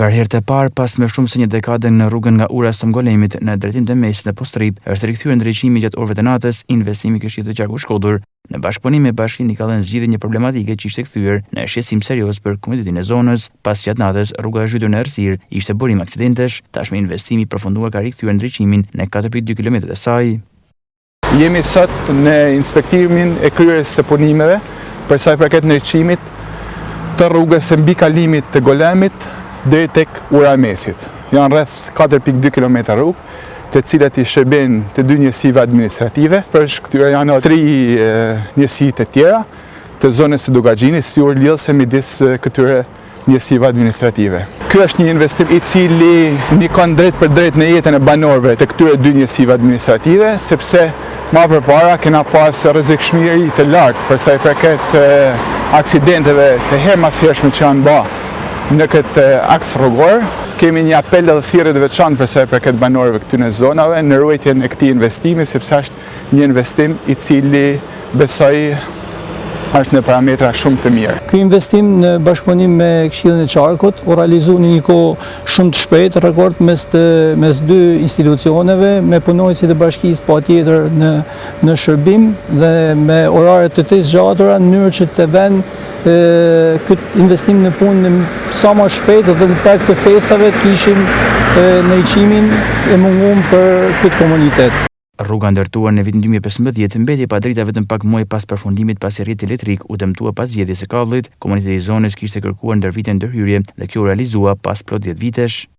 Për herë të parë, pas më shumë se një dekade në rrugën nga ura Stomgolemit në drejtim të mesit në Postrip, është rikthyer ndriçimi gjatë orëve të natës, investimi i Këshillit të Qarku Shkodër, në bashkëpunim me Bashkinë Nikallën zgjidhi një problematike që ishte kthyer në shqetësim serioz për komunitetin e zonës, pas gjatë natës rruga e zhytur në errësirë, ishte burim aksidentesh, tashmë investimi i përfunduar ka rikthyer ndriçimin në 4.2 km e saj. Jemi sot në inspektimin e kryerjes së punimeve për sa i përket ndriçimit të rrugës së mbikalimit të Golemit deri tek ura e mesit. Janë rreth 4.2 km rrugë, të cilat i shërben të 2 njësive administrative, përveç këtyre janë 3 njësi të tjera të zonës së Dugaxhinit, si urlidhse midis këtyre njësive administrative. Ky është një investim i cili nikon drejt për drejt në jetën e banorëve të këtyre 2 njësive administrative, sepse më përpara kena pas rrezikshmëri të lartë për sa i përket aksidenteve të hershme që janë bë në këtë aks rrugor. Kemi një apel dhe thirrje të veçantë për sa i përket banorëve këtyre zonave në ruajtjen e këtij investimi, sepse është një investim i cili besoj është në parametra shumë të mirë. Ky investim në bashkëpunim me Këshillin e Qarkut u realizua në një kohë shumë të shpejtë, rekord mes 2 institucioneve, me punonjësit e bashkisë patjetër në shërbim dhe me orare të zgjatura në mënyrë që të vënë këtë investim në punë sa më shpejt dhe në pak të festave të kishim ndriçimin e munguar për këtë komunitet. Rruga ndërtuar në vitin 2015 mbeti pa drejta vetëm pak muaj pas përfundimit pasi rrjeti elektrik u dëmtua pas zgjedhjes së kabllit. Komuniteti i zonës kishte kërkuar ndërvitjen ndërhyrje dhe kjo u realizua pas plot 10 vitesh.